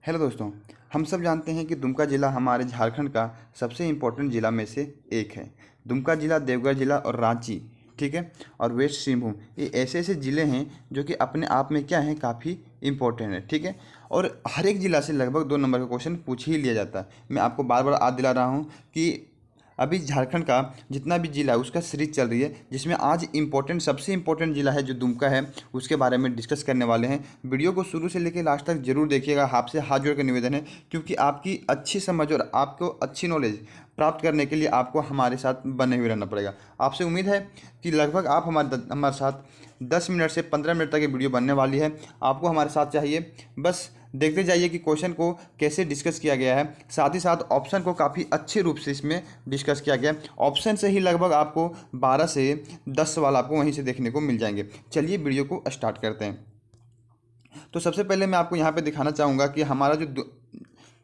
Hello दोस्तों। हम सब जानते हैं कि दुमका ज़िला हमारे झारखंड का सबसे इम्पोर्टेंट ज़िला में से एक है। दुमका ज़िला, देवघर ज़िला और रांची, ठीक है, और वेस्ट सिंहभूम, ये ऐसे ऐसे ज़िले हैं जो कि अपने आप में क्या हैं, काफ़ी इम्पोर्टेंट है, ठीक है। और हर एक ज़िला से लगभग 2 नंबर का क्वेश्चन पूछ ही लिया जाता है। मैं आपको बार बार याद दिला रहा हूँ कि अभी झारखंड का जितना भी ज़िला है उसका सीरीज चल रही है, जिसमें आज इम्पोर्टेंट सबसे इम्पोर्टेंट ज़िला है जो दुमका है, उसके बारे में डिस्कस करने वाले हैं। वीडियो को शुरू से लेकर लास्ट तक जरूर देखिएगा। आपसे हाथ जोड़ कर निवेदन है, क्योंकि आपकी अच्छी समझ और आपको अच्छी नॉलेज प्राप्त करने के लिए आपको हमारे साथ बने हुए रहना पड़ेगा। आपसे उम्मीद है कि लगभग आप हमारे साथ 10 मिनट से 15 मिनट तक ये वीडियो बनने वाली है। आपको हमारे साथ चाहिए बस देखते जाइए कि क्वेश्चन को कैसे डिस्कस किया गया है, साथ ही साथ ऑप्शन को काफ़ी अच्छे रूप से इसमें डिस्कस किया गया है। ऑप्शन से ही लगभग आपको 12 से 10 सवाल आपको वहीं से देखने को मिल जाएंगे। चलिए वीडियो को स्टार्ट करते हैं। तो सबसे पहले मैं आपको यहाँ पे दिखाना चाहूँगा कि हमारा जो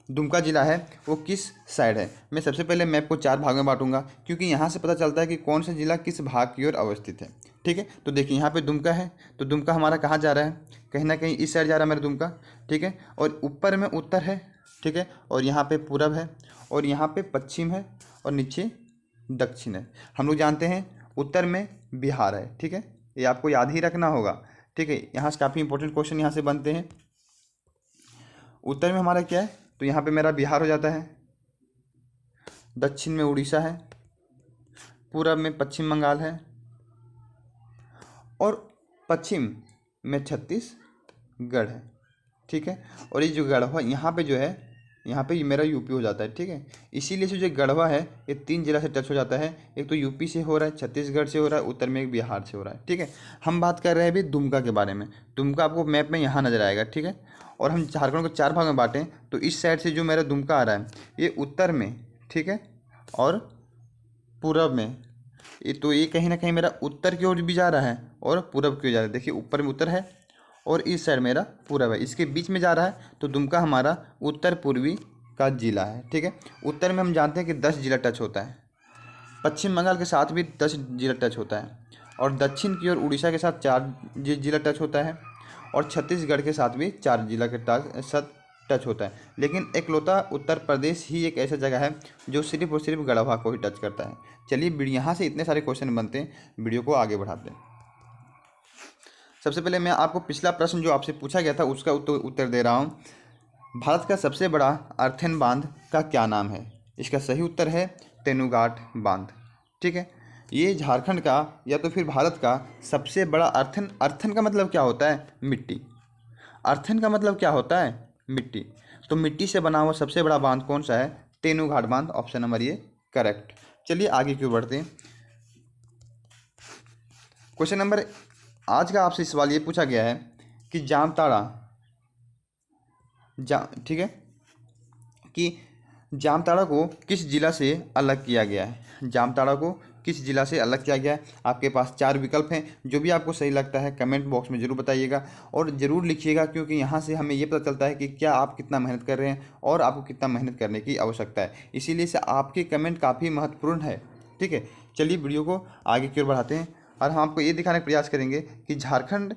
दुमका ज़िला है वो किस साइड है। मैं सबसे पहले मैप को 4 भाग में बांटूंगा, क्योंकि यहाँ से पता चलता है कि कौन सा ज़िला किस भाग की ओर अवस्थित है, ठीक है। तो देखिए यहाँ पे दुमका है, तो दुमका हमारा कहाँ जा रहा है, कहीं ना कहीं इस साइड जा रहा है मेरा दुमका, ठीक है। और ऊपर में उत्तर है, ठीक है, और यहाँ पे पूरब है, और यहाँ पे पश्चिम है, और नीचे दक्षिण है। हम लोग जानते हैं उत्तर में बिहार है, ठीक है, ये आपको याद ही रखना होगा, ठीक है। यहाँ से काफ़ी इंपॉर्टेंट क्वेश्चन यहाँ से बनते हैं। उत्तर में हमारा क्या है, तो यहाँ पे मेरा बिहार हो जाता है, दक्षिण में उड़ीसा है, पूरब में पश्चिम बंगाल है, और पश्चिम में छत्तीसगढ़ है, ठीक है। और ये जो गढ़वा यहाँ पे जो है, यहाँ पे ये मेरा यूपी हो जाता है, ठीक है। इसीलिए से जो गढ़वा है ये 3 जिला से टच हो जाता है। एक तो यूपी से हो रहा है, छत्तीसगढ़ से हो रहा है, उत्तर में एक बिहार से हो रहा है, ठीक है। हम बात कर रहे हैं अभी दुमका के बारे में। दुमका आपको मैप में यहाँ नजर आएगा, ठीक है। और हम झारखंड को 4 भाग में बांटें, तो इस साइड से जो मेरा दुमका आ रहा है ये उत्तर में, ठीक है, और पूरब में। ये तो ये कहीं ना कहीं मेरा उत्तर की ओर भी जा रहा है और पूरब की ओर जा रहा है। देखिए ऊपर में उत्तर है और इस साइड मेरा पूरब है, इसके बीच में जा रहा है, तो दुमका हमारा उत्तर पूर्वी का जिला है, ठीक है। उत्तर में हम जानते हैं कि 10 जिला टच होता है, पश्चिम बंगाल के साथ भी 10 जिला टच होता है, और दक्षिण की ओर उड़ीसा के साथ 4 जिला टच होता है, और छत्तीसगढ़ के साथ भी 4 जिला के साथ टच होता है। लेकिन एकलौता उत्तर प्रदेश ही एक ऐसा जगह है जो सिर्फ और सिर्फ गढ़वा को ही टच करता है। चलिए यहाँ से इतने सारे क्वेश्चन बनते हैं, वीडियो को आगे बढ़ाते हैं। सबसे पहले मैं आपको पिछला प्रश्न जो आपसे पूछा गया था उसका उत्तर दे रहा हूँ। भारत का सबसे बड़ा अर्थन बांध का क्या नाम है? इसका सही उत्तर है तेनुघाट बांध, ठीक है। ये झारखंड का या तो फिर भारत का सबसे बड़ा अर्थन, अर्थन का मतलब क्या होता है, मिट्टी। अर्थन का मतलब क्या होता है, मिट्टी। तो मिट्टी से बना हुआ सबसे बड़ा बांध कौन सा है, तेनुघाट बांध, ऑप्शन नंबर ये करेक्ट। चलिए आगे क्यों बढ़ते हैं। क्वेश्चन नंबर आज का आपसे सवाल ये पूछा गया है कि जामताड़ा ठीक है, कि जामताड़ा को किस जिला से अलग किया गया है। जामताड़ा को किस जिला से अलग किया गया है। आपके पास 4 विकल्प हैं, जो भी आपको सही लगता है कमेंट बॉक्स में ज़रूर बताइएगा और ज़रूर लिखिएगा, क्योंकि यहाँ से हमें ये पता चलता है कि क्या आप कितना मेहनत कर रहे हैं और आपको कितना मेहनत करने की आवश्यकता है। इसीलिए से आपके कमेंट काफ़ी महत्वपूर्ण है, ठीक है। चलिए वीडियो को आगे की ओर बढ़ाते हैं और हम आपको ये दिखाने का प्रयास करेंगे कि झारखंड,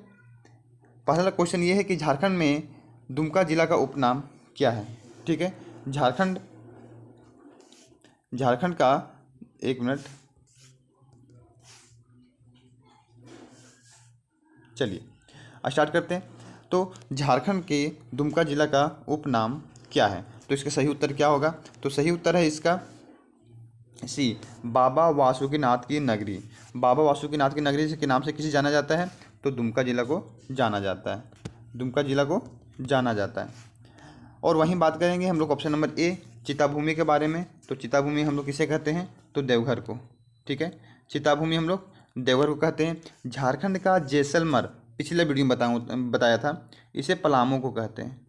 पहला क्वेश्चन ये है कि झारखंड में दुमका जिला का उपनाम क्या है, ठीक है। झारखंड झारखंड का, एक मिनट, चलिए स्टार्ट करते हैं। तो झारखंड के दुमका जिला का उपनाम क्या है, तो इसका सही उत्तर क्या होगा, तो सही उत्तर है इसका सी, बाबा वासुकीनाथ की नगरी। बाबा वासुकीनाथ की नगरी के नाम से किसे जाना जाता है, तो दुमका जिला को जाना जाता है, दुमका जिला को जाना जाता है। और वहीं बात करेंगे हम लोग ऑप्शन नंबर ए चिताभूमि के बारे में। तो चिताभूमि हम लोग किसे कहते हैं, तो देवघर को, ठीक है। चिताभूमि हम लोग देवघर को कहते हैं। झारखंड का जैसलमेर, पिछले वीडियो में बताया था, इसे पलामू को कहते हैं,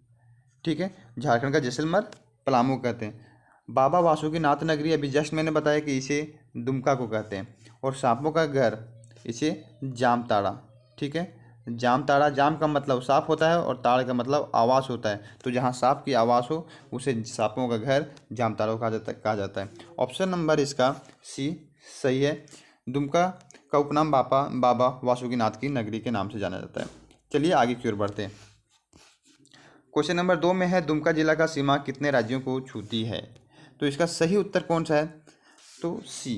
ठीक है। झारखंड का जैसलमेर पलामू को कहते हैं। बाबा वासुकीनाथ नगरी अभी जस्ट मैंने बताया कि इसे दुमका को कहते हैं। और सांपों का घर इसे जामताड़ा, ठीक है। जामताड़ा, जाम का मतलब सांप होता है और ताड़ का मतलब आवास होता है, तो जहाँ सांप की आवास हो उसे सांपों का घर जामताड़ा कहा जाता है। ऑप्शन नंबर इसका सी सही है। दुमका का उपनाम बाबा वासुकीनाथ की नगरी के नाम से जाना जाता है। चलिए आगे की ओर बढ़ते हैं। क्वेश्चन नंबर 2 में है दुमका जिला का सीमा कितने राज्यों को छूती है। तो इसका सही उत्तर कौन सा है, तो सी।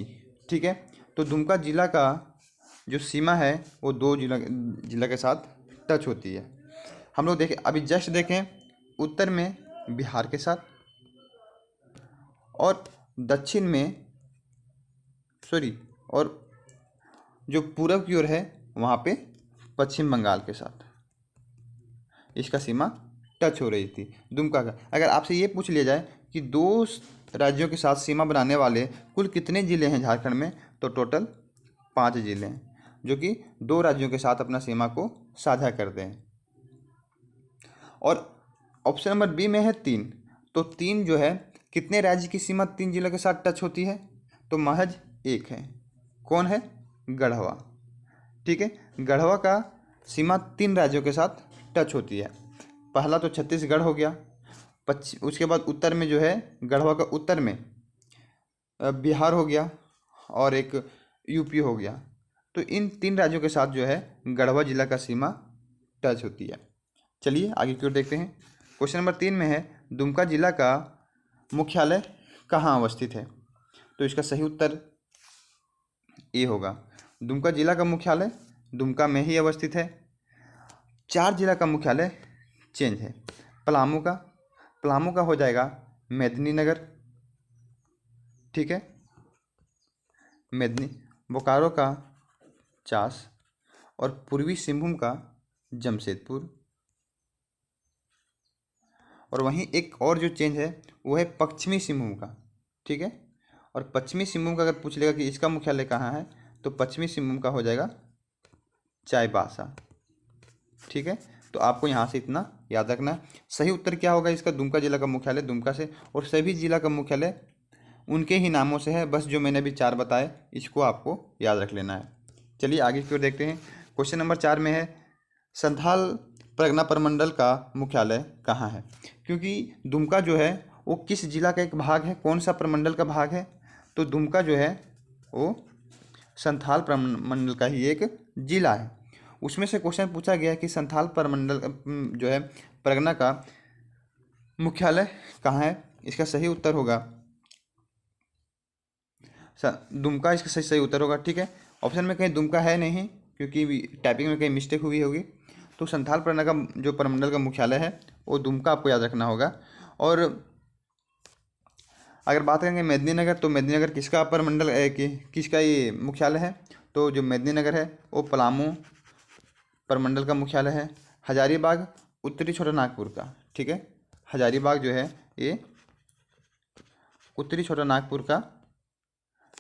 ठीक है, तो दुमका जिला का जो सीमा है वो 2 जिला के साथ टच होती है। हम लोग देखें, अभी जस्ट देखें, उत्तर में बिहार के साथ और दक्षिण में और जो पूरब की ओर है वहाँ पे पश्चिम बंगाल के साथ इसका सीमा टच हो रही थी दुमका का। अगर आपसे ये पूछ लिया जाए कि 2 राज्यों के साथ सीमा बनाने वाले कुल कितने ज़िले हैं झारखंड में, तो टोटल 5 ज़िले हैं जो कि 2 राज्यों के साथ अपना सीमा को साझा करते हैं। और ऑप्शन नंबर बी में है 3, तो 3 जो है कितने राज्य की सीमा 3 जिलों के साथ टच होती है, तो महज 1 है। कौन है, गढ़वा। ठीक है, गढ़वा का सीमा 3 राज्यों के साथ टच होती है। पहला तो छत्तीसगढ़ हो गया, उसके बाद उत्तर में जो है गढ़वा का उत्तर में बिहार हो गया और एक यूपी हो गया। तो इन 3 राज्यों के साथ जो है गढ़वा जिला का सीमा टच होती है। चलिए आगे की ओर देखते हैं। क्वेश्चन नंबर 3 में है दुमका जिला का मुख्यालय कहाँ अवस्थित है। तो इसका सही उत्तर ए होगा। दुमका जिला का मुख्यालय दुमका में ही अवस्थित है। 4 जिला का मुख्यालय चेंज है। पलामू का हो जाएगा मेदिनीनगर। ठीक है, बोकारो का चास और पूर्वी सिंहभूम का जमशेदपुर। और वहीं एक और जो चेंज है वो है पश्चिमी सिंहभूम का। ठीक है, और पश्चिमी सिंहभूम का अगर पूछ लेगा कि इसका मुख्यालय कहाँ है, तो पश्चिमी सिंहभूम का हो जाएगा चाईबासा। ठीक है, तो आपको यहाँ से इतना याद रखना है। सही उत्तर क्या होगा इसका, दुमका जिला का मुख्यालय दुमका से, और सभी जिला का मुख्यालय उनके ही नामों से है, बस जो मैंने अभी 4 बताए इसको आपको याद रख लेना है। चलिए आगे की ओर देखते हैं। क्वेश्चन नंबर 4 में है संथाल परगना प्रमंडल का मुख्यालय कहाँ है। क्योंकि दुमका जो है वो किस जिला का एक भाग है, कौन सा प्रमंडल का भाग है, तो दुमका जो है वो संथाल प्रमंडल का ही एक जिला है। उसमें से क्वेश्चन पूछा गया है कि संथाल प्रमंडल जो है परगना का मुख्यालय कहाँ है। इसका सही उत्तर होगा दुमका, इसका सही उत्तर होगा। ठीक है, ऑप्शन में कहीं दुमका है नहीं क्योंकि टाइपिंग में कहीं मिस्टेक हुई होगी। तो संथाल परगना का जो प्रमंडल का मुख्यालय है वो दुमका आपको याद रखना होगा। और अगर बात करेंगे मेदिनीनगर, तो मेदिनीनगर किसका प्रमंडल किसका ये मुख्यालय है, तो जो मेदिनीनगर है वो पलामू प्रमंडल का मुख्यालय है। हजारीबाग उत्तरी छोटा नागपुर का। ठीक है, हजारीबाग जो है ये उत्तरी छोटा नागपुर का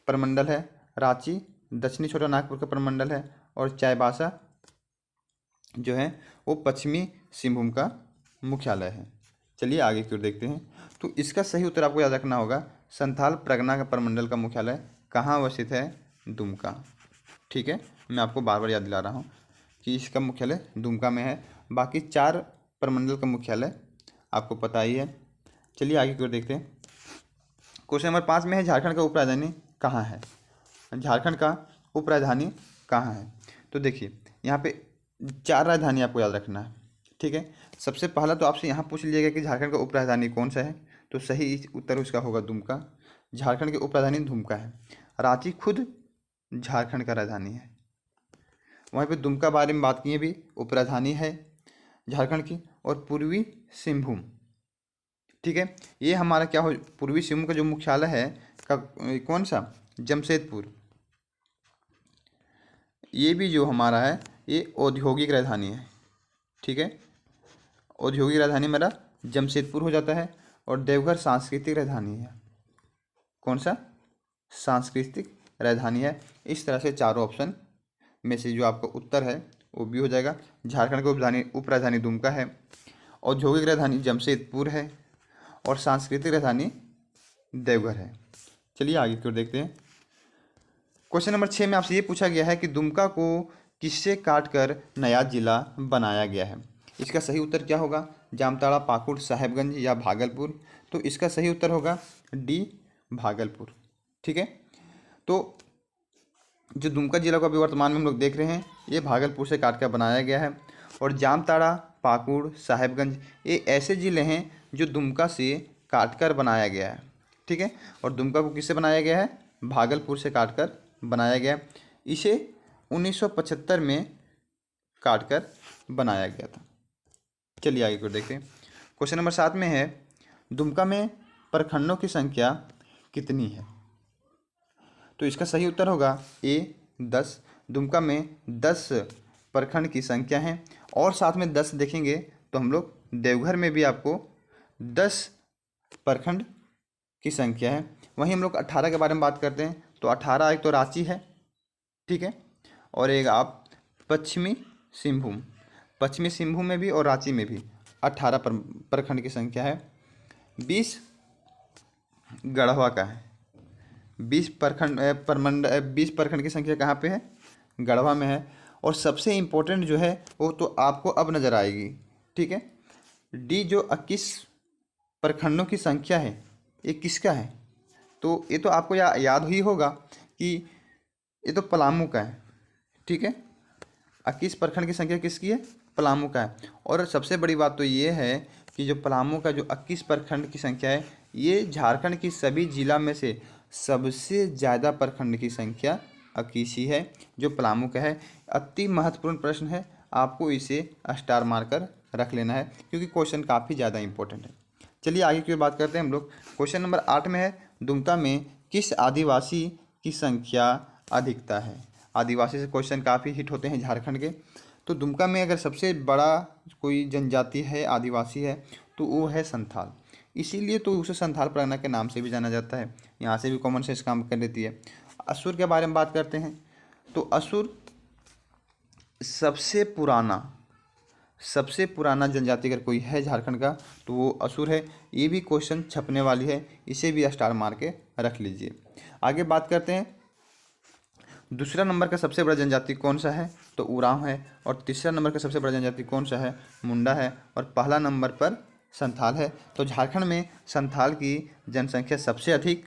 प्रमंडल है। रांची दक्षिणी छोटा नागपुर का प्रमंडल है। और चाईबासा जो है वो पश्चिमी सिंहभूम का मुख्यालय है। चलिए आगे की ओर देखते हैं। तो इसका सही उत्तर आपको याद रखना होगा संथाल परगना का प्रमंडल का मुख्यालय कहाँ अवस्थित है, दुमका। ठीक है, मैं आपको बार बार याद दिला रहा हूँ कि इसका मुख्यालय दुमका में है। बाकी 4 प्रमंडल का मुख्यालय आपको पता ही है। चलिए आगे की ओर देखते हैं। क्वेश्चन नंबर 5 में है झारखंड का उपराजधानी कहाँ है। झारखंड का उपराजधानी कहाँ है, तो देखिए यहाँ पे 4 राजधानी आपको याद रखना है। ठीक है, सबसे पहला तो आपसे यहाँ पूछ लीजिएगा कि झारखंड का उपराजधानी कौन सा है, तो सही उत्तर उसका होगा दुमका। झारखंड की उपराजधानी दुमका है। रांची खुद झारखंड का राजधानी है। वहीं पे दुमका बारे में बात किए भी, उपराजधानी है झारखंड की। और पूर्वी सिंहभूम, ठीक है, ये हमारा क्या हो, पूर्वी सिंहभूम का जो मुख्यालय है का कौन सा, जमशेदपुर। ये भी जो हमारा है ये औद्योगिक राजधानी है। ठीक है, औद्योगिक राजधानी मेरा जमशेदपुर हो जाता है। और देवघर सांस्कृतिक राजधानी है। कौन सा, सांस्कृतिक राजधानी है। इस तरह से चारों ऑप्शन में से जो आपका उत्तर है वो भी हो जाएगा। झारखंड की उपराजधानी दुमका है, औद्योगिक राजधानी जमशेदपुर है और सांस्कृतिक राजधानी देवघर है। चलिए आगे की ओर देखते हैं। क्वेश्चन नंबर 6 में आपसे ये पूछा गया है कि दुमका को किससे काटकर नया जिला बनाया गया है। इसका सही उत्तर क्या होगा, जामताड़ा, पाकुड़, साहेबगंज या भागलपुर। तो इसका सही उत्तर होगा डी, भागलपुर। ठीक है, तो जो दुमका जिला को अभी वर्तमान में हम लोग देख रहे हैं ये भागलपुर से काट कर बनाया गया है। और जामताड़ा पाकुड़, साहेबगंज, ये ऐसे ज़िले हैं जो दुमका से काटकर बनाया गया है। ठीक है, और दुमका को किससे बनाया गया है? भागलपुर से काटकर बनाया गया। इसे 1975 में काटकर बनाया गया था। चलिए आगे को देखते हैं। क्वेश्चन नंबर 7 में है, दुमका में प्रखंडों की संख्या कितनी है? तो इसका सही उत्तर होगा ए 10। दुमका में 10 प्रखंड की संख्या है, और साथ में 10 देखेंगे तो हम लोग देवघर में भी आपको 10 प्रखंड की संख्या है। वहीं हम लोग 18 के बारे में बात करते हैं, तो 18 एक तो रांची है, ठीक है, और एक आप पश्चिमी सिंहभूम में भी और रांची में भी 18 प्रखंड की संख्या है। 20 गढ़वा का है। 20 प्रखंड की संख्या कहाँ पे है? गढ़वा में है। और सबसे इम्पोर्टेंट जो है वो तो आपको अब नज़र आएगी, ठीक है। डी जो 21 प्रखंडों की संख्या है, ये किसका है? तो ये तो आपको याद ही होगा कि ये तो पलामू का है, ठीक है। 21 प्रखंड की संख्या किसकी है? पलामू का है। और सबसे बड़ी बात तो ये है कि जो पलामू का जो 21 प्रखंड की संख्या है, ये झारखंड की सभी जिला में से सबसे ज़्यादा प्रखंड की संख्या 21 ही है, जो पलामू का है। अति महत्वपूर्ण प्रश्न है, आपको इसे स्टार मारकर रख लेना है क्योंकि क्वेश्चन काफ़ी ज़्यादा इंपॉर्टेंट है। चलिए आगे की बात करते हैं हम लोग। क्वेश्चन नंबर 8 में है, दुमका में किस आदिवासी की संख्या अधिकता है? आदिवासी से क्वेश्चन काफ़ी हिट होते हैं झारखंड के। तो दुमका में अगर सबसे बड़ा कोई जनजाति है, आदिवासी है, तो वो है संथाल। इसीलिए तो उसे संथाल परगना के नाम से भी जाना जाता है। यहाँ से भी कॉमन सेंस काम कर लेती है। असुर के बारे में बात करते हैं, तो असुर सबसे पुराना जनजाति अगर कोई है झारखंड का तो वो असुर है। ये भी क्वेश्चन छपने वाली है, इसे भी स्टार मार के रख लीजिए। आगे बात करते हैं, दूसरा नंबर का सबसे बड़ा जनजाति कौन सा है? तो उरांव है। और तीसरा नंबर का सबसे बड़ा जनजाति कौन सा है? मुंडा है। और पहला नंबर पर संथाल है। तो झारखंड में संथाल की जनसंख्या सबसे अधिक,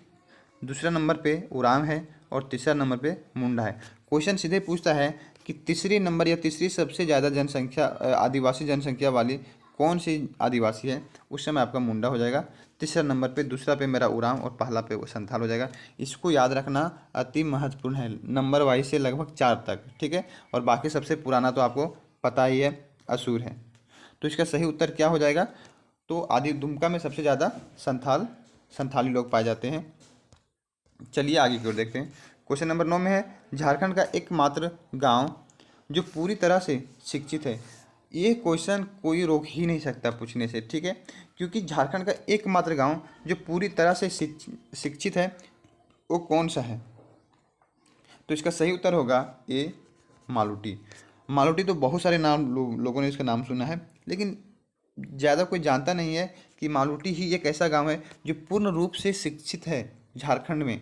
दूसरा नंबर पे उरांव है और तीसरा नंबर पे मुंडा है। क्वेश्चन सीधे पूछता है कि तीसरी नंबर या तीसरी सबसे ज़्यादा जनसंख्या आदिवासी जनसंख्या वाली कौन सी आदिवासी है? उस समय आपका मुंडा हो जाएगा तीसरा नंबर पे, दूसरा पे मेरा उरांव और पहला पे वो संथाल हो जाएगा। इसको याद रखना अति महत्वपूर्ण है, नंबर वाइज से लगभग 4 तक, ठीक है। और बाकी सबसे पुराना तो आपको पता ही है, असुर है। तो इसका सही उत्तर क्या हो जाएगा? तो आदि दुमका में सबसे ज़्यादा संथाली लोग पाए जाते हैं। चलिए आगे की ओर देखते हैं। क्वेश्चन नंबर 9 में है, झारखंड का एकमात्र गांव जो पूरी तरह से शिक्षित है। ये क्वेश्चन कोई रोक ही नहीं सकता पूछने से, ठीक है, क्योंकि झारखंड का एकमात्र गांव जो पूरी तरह से शिक्षित है वो कौन सा है? तो इसका सही उत्तर होगा ए मालूटी। मालूटी तो बहुत सारे लोगों ने इसका नाम सुना है, लेकिन ज़्यादा कोई जानता नहीं है कि मालूटी ही एक ऐसा गांव है जो पूर्ण रूप से शिक्षित है झारखंड में,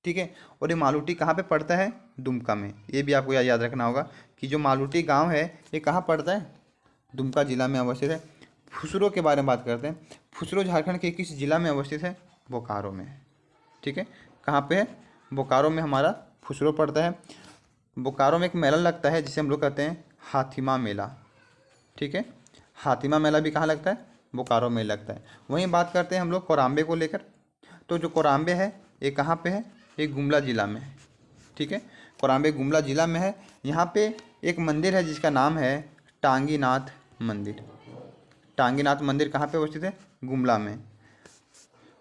ठीक है। और ये मालूटी कहाँ पे पड़ता है? दुमका में। ये भी आपको याद रखना होगा कि जो मालूटी गांव है ये कहाँ पड़ता है? दुमका जिला में अवस्थित है। फुसरो के बारे में बात करते हैं। फुसरो झारखंड के किस जिला में अवस्थित है? बोकारो में, ठीक है। कहाँ पे है? बोकारो में हमारा फुसरो पड़ता है। बोकारो में एक मेला लगता है जिसे हम लोग कहते हैं हाथीमा मेला, ठीक है। हाथीमा मेला भी कहाँ लगता है? बोकारो में लगता है। वहीं बात करते हैं हम लोग कोराम्बे को लेकर। तो जो कोराम्बे है ये कहाँ पे है? ये गुमला जिला में है, ठीक है। कोराम्बे गुमला जिला में है। यहाँ पे एक मंदिर है जिसका नाम है टांगीनाथ मंदिर। टांगीनाथ मंदिर कहाँ पे अवस्थित है? गुमला में।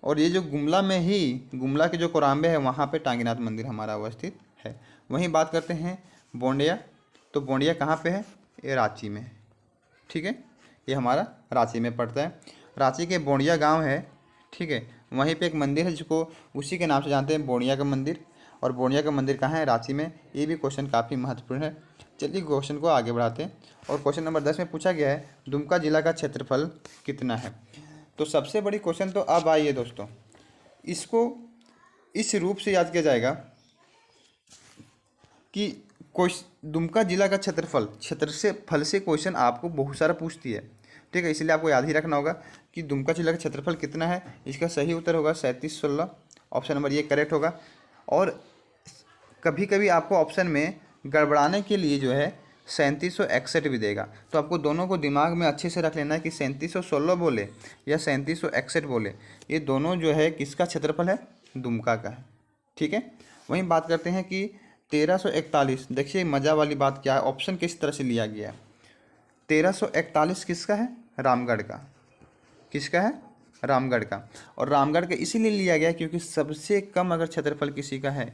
और ये जो गुमला में ही, गुमला के जो कोराम्बे है वहाँ पे टांगीनाथ मंदिर हमारा अवस्थित है। वहीं बात करते हैं बोंडिया। तो बोंडिया कहाँ पे है? ये रांची में, ठीक है। ये हमारा रांची में पड़ता है। रांची के बोंडिया गांव है, ठीक है। वहीं पे एक मंदिर है जिसको उसी के नाम से जानते हैं, बोंडिया का मंदिर। और बोंडिया का मंदिर कहाँ है? रांची में। ये भी क्वेश्चन काफ़ी महत्वपूर्ण है। चलिए क्वेश्चन को आगे बढ़ाते हैं। और क्वेश्चन नंबर 10 में पूछा गया है, दुमका जिला का क्षेत्रफल कितना है? तो सबसे बड़ी क्वेश्चन तो अब आई है दोस्तों, इसको इस रूप से याद किया जाएगा कि दुमका जिला का क्षेत्रफल से क्वेश्चन आपको बहुत सारा पूछती है, ठीक है। इसलिए आपको याद ही रखना होगा कि दुमका जिला का क्षेत्रफल कितना है। इसका सही उत्तर होगा 3716, ऑप्शन नंबर ये करेक्ट होगा। और कभी कभी आपको ऑप्शन में गड़बड़ाने के लिए जो है 3761 भी देगा। तो आपको दोनों को दिमाग में अच्छे से रख लेना है कि 3716 बोले या 3761 बोले, ये दोनों जो है किसका क्षेत्रफल है, दुमका का है। ठीक है, वहीं बात करते हैं कि 1341। देखिए मज़ा वाली बात क्या है, ऑप्शन किस तरह से लिया गया है। 1341 किसका है, रामगढ़ का। किसका है, रामगढ़ का। और रामगढ़ का इसीलिए लिया गया क्योंकि सबसे कम अगर क्षेत्रफल किसी का है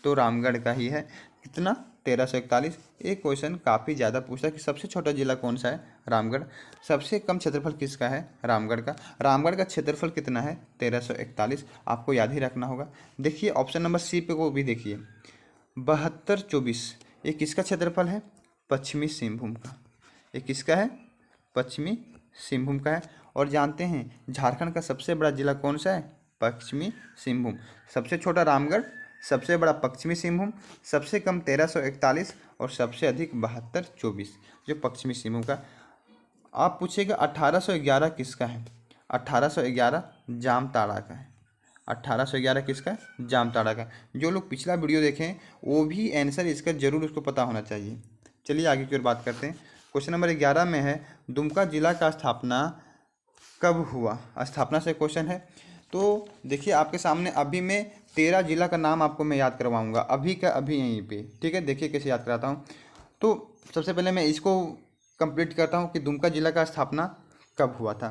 तो रामगढ़ का ही है। कितना, 1341। एक क्वेश्चन काफ़ी ज़्यादा पूछता है कि सबसे छोटा जिला कौन सा है, रामगढ़। सबसे कम क्षेत्रफल किसका है, रामगढ़ का। रामगढ़ का क्षेत्रफल कितना है, 1341। आपको याद ही रखना होगा। देखिए ऑप्शन नंबर सी पे को भी देखिए, 7224, ये किसका क्षेत्रफल है, पश्चिमी सिंहभूम का। ये किसका है, पश्चिमी सिंहभूम का है। और जानते हैं झारखंड का सबसे बड़ा जिला कौन सा है, पश्चिमी सिंहभूम। सबसे छोटा रामगढ़, सबसे बड़ा पश्चिमी सिंहभूम, सबसे कम 1341 और सबसे अधिक 7224 जो पश्चिमी सिंहभूम का। आप पूछेगा 1811 किसका है, 1811 जामताड़ा का है। 1811 किसका है, जामताड़ा का। जो लोग पिछला वीडियो देखें वो भी आंसर इसका जरूर उसको पता होना चाहिए। चलिए आगे की ओर बात करते हैं। क्वेश्चन नंबर 11 में है, दुमका जिला का स्थापना कब हुआ। स्थापना से क्वेश्चन है। तो देखिए आपके सामने अभी मैं 13 जिला का नाम आपको मैं याद करवाऊंगा, अभी का अभी यहीं पे। ठीक है, देखिए कैसे याद कराता हूँ। तो सबसे पहले मैं इसको कंप्लीट करता हूँ कि दुमका जिला का स्थापना कब हुआ था।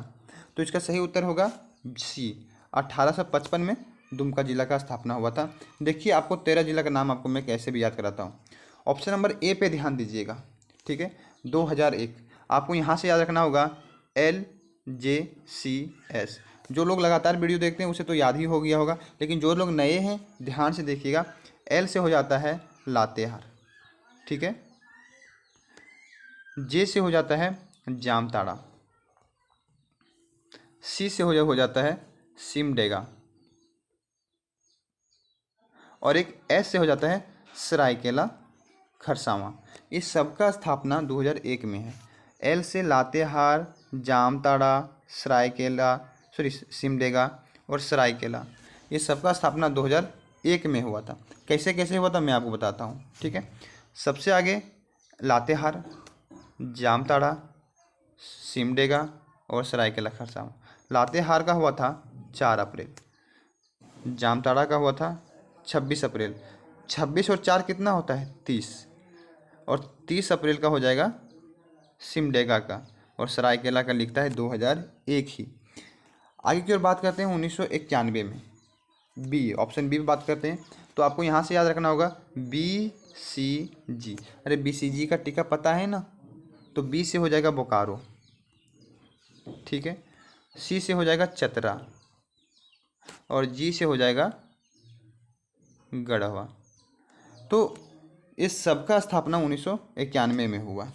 तो इसका सही उत्तर होगा सी, 1855 में दुमका जिला का स्थापना हुआ था। देखिए आपको 13 जिला का नाम आपको मैं कैसे भी याद कराता हूँ। ऑप्शन नंबर ए पे ध्यान दीजिएगा। ठीक है, 2001। आपको यहाँ से याद रखना होगा LJCS। जो लोग लगातार वीडियो देखते हैं उसे तो याद ही हो गया होगा, लेकिन जो लोग नए हैं ध्यान से देखिएगा। L से हो जाता है लातेहार, ठीक है। J से हो जाता है जामताड़ा, C से हो जाता है सिमडेगा, और एक S से हो जाता है सरायकेला खरसावां। इस सब का स्थापना 2001 में है। L से लातेहार, जामताड़ा, सिमडेगा और सरायकेला, ये सबका स्थापना 2001 में हुआ था। कैसे कैसे हुआ था मैं आपको बताता हूँ। ठीक है, सबसे आगे लातेहार, जामताड़ा, सिमडेगा और सरायकेला खरसावां। लातेहार का हुआ था 4 अप्रैल, जामताड़ा का हुआ था 26 अप्रैल। 26 और 4 कितना होता है, 30, और 30 अप्रैल का हो जाएगा सिमडेगा का, और सरायकेला का लिखता है 2001 ही। आगे की ओर बात करते हैं 1991 में, बी, ऑप्शन बी पे बात करते हैं। तो आपको यहाँ से याद रखना होगा BCG। अरे BCG का टीका पता है ना, तो बी से हो जाएगा बोकारो, ठीक है। सी से हो जाएगा चतरा, और जी से हो जाएगा गढ़वा। तो इस सब का स्थापना 1991 में हुआ।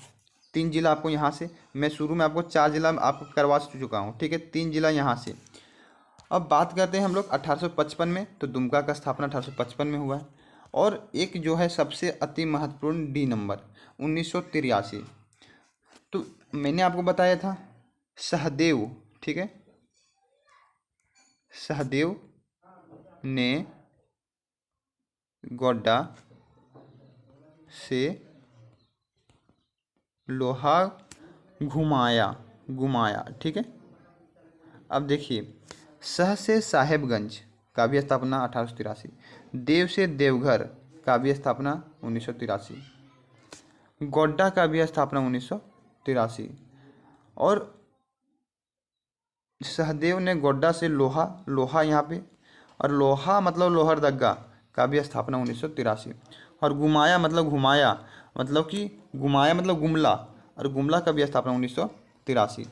3 जिला आपको यहाँ से, मैं शुरू में आपको 4 जिला आपको करवा चुका हूँ, ठीक है, 3 जिला यहाँ से। अब बात करते हैं हम लोग 1855 में, तो दुमका का स्थापना 1855 में हुआ है। और एक जो है सबसे अति महत्वपूर्ण डी नंबर 1983। तो मैंने आपको बताया था सहदेव, ठीक है, सहदेव ने गोड्डा से लोहा घुमाया, ठीक है। अब देखिए, सह से साहेबगंज का भी स्थापना 1883, देव से देवघर का भी स्थापना 1983, गोड्डा का भी स्थापना 1983, और सहदेव ने गोड्डा से लोहा यहाँ पे, और लोहा मतलब लोहरदगा का भी स्थापना 1983, और घुमाया मतलब गुमला, और गुमला का भी स्थापना 1983।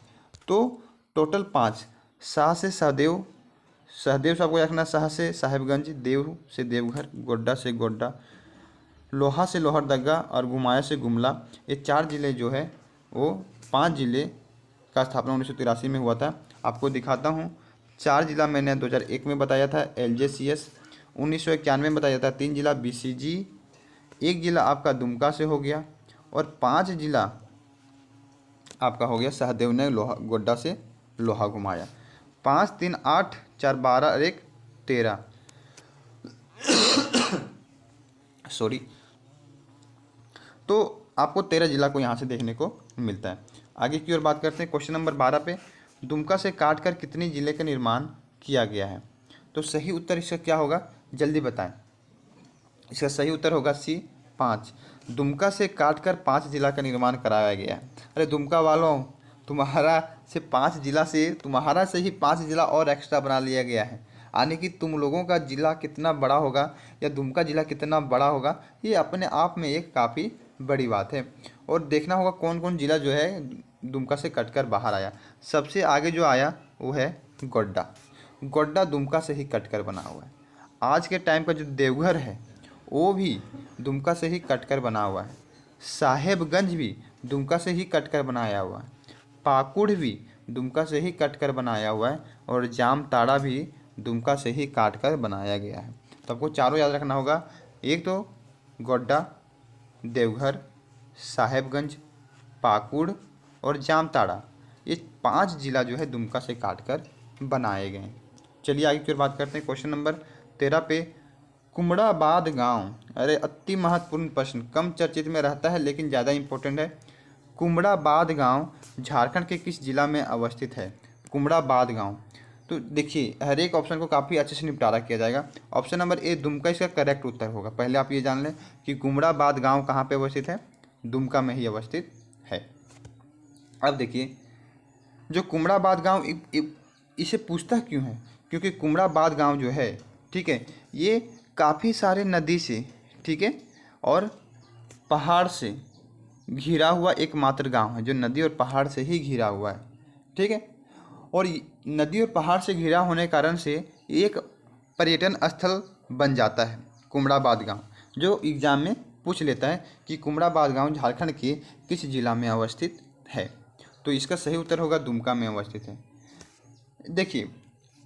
तो टोटल 5, शाह से सहदेव से आपको रखना, शाह से साहेबगंज, देव से देवघर, गोड्डा से गोड्डा, लोहा से लोहरदगा और घुमाया से गुमला। ये 4 जिले जो है वो 5 जिले का स्थापना 1983 में हुआ था। आपको दिखाता हूँ, 4 जिला मैंने 2001 में बताया था LJCS, 1991 में बताया था 3 जिला BCG, 1 जिला आपका दुमका से हो गया, और 5 जिला आपका हो गया सहदेव ने गोड्डा से लोहा घुमाया। 5, 3, 8, 4, 12 और 1, 13 सॉरी। तो आपको 13 जिला को यहाँ से देखने को मिलता है। आगे की ओर बात करते हैं क्वेश्चन नंबर 12 पे, दुमका से काट कर कितने जिले का निर्माण किया गया है? तो सही उत्तर इसका क्या होगा, जल्दी बताएं। इसका सही उत्तर होगा सी 5। दुमका से काट कर 5 जिला का निर्माण कराया गया है। अरे दुमका वालों, तुम्हारा से ही 5 जिला और एक्स्ट्रा बना लिया गया है। यानी कि तुम लोगों का जिला कितना बड़ा होगा या दुमका जिला कितना बड़ा होगा, ये अपने आप में एक काफ़ी बड़ी बात है। और देखना होगा कौन कौन जिला जो है दुमका से कटकर बाहर आया। सबसे आगे जो आया वो है गोड्डा। गोड्डा दुमका से ही कटकर बना हुआ है। आज के टाइम का जो देवघर है वो भी दुमका से ही कटकर बना हुआ है। साहेबगंज भी दुमका से ही कटकर बनाया हुआ है। पाकुड़ भी दुमका से ही कटकर बनाया हुआ है। और जामताड़ा भी दुमका से ही काट कर बनाया गया है। तो आपको चारों याद रखना होगा, एक तो गोड्डा, देवघर, साहेबगंज, पाकुड़ और जामताड़ा, ये 5 जिला जो है दुमका से काट कर बनाए गए हैं। चलिए आगे फिर बात करते हैं क्वेश्चन नंबर 13 पे, कुमड़ाबाद गांव। अरे अति महत्वपूर्ण प्रश्न, कम चर्चित में रहता है लेकिन ज़्यादा इंपॉर्टेंट है। कुमड़ाबाद गांव झारखंड के किस जिला में अवस्थित है? कुमड़ाबाद गांव, तो देखिए हर एक ऑप्शन को काफ़ी अच्छे से निपटारा किया जाएगा। ऑप्शन नंबर ए दुमका इसका करेक्ट उत्तर होगा। पहले आप ये जान लें कि कुमड़ाबाद गांव कहाँ पे अवस्थित है, दुमका में ही अवस्थित है। अब देखिए जो कुमड़ाबाद गांव इसे पूछता क्यों है, क्योंकि कुमड़ाबाद गांव जो है, ठीक है, ये काफ़ी सारे नदी से, ठीक है, और पहाड़ से घिरा हुआ एकमात्र गांव है जो नदी और पहाड़ से ही घिरा हुआ है, ठीक है। और नदी और पहाड़ से घिरा होने के कारण से एक पर्यटन स्थल बन जाता है कुमड़ाबाद गांव, जो एग्ज़ाम में पूछ लेता है कि कुमड़ाबाद गांव झारखंड के किस जिला में अवस्थित है। तो इसका सही उत्तर होगा दुमका में अवस्थित है। देखिए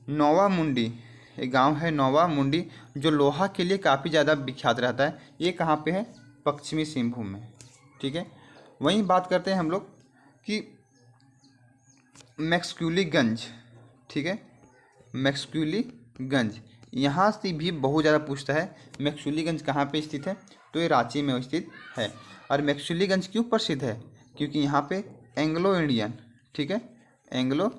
नौवा मुंडी, एक गांव है नौवा मुंडी, जो लोहा के लिए काफ़ी ज़्यादा विख्यात रहता है। ये कहाँ पे है? पश्चिमी सिंहभूम में, ठीक है। वहीं बात करते हैं हम लोग कि मैक्सक्यूलीगंज, ठीक है, मैक्सक्यूलीगंज, यहाँ से भी बहुत ज़्यादा पूछता है। मैक्सक्यूलीगंज कहाँ पे स्थित है? तो ये रांची में स्थित है। और मैक्सक्यूलीगंज क्यों प्रसिद्ध है? क्योंकि यहाँ पे एंग्लो इंडियन, ठीक है, एंग्लो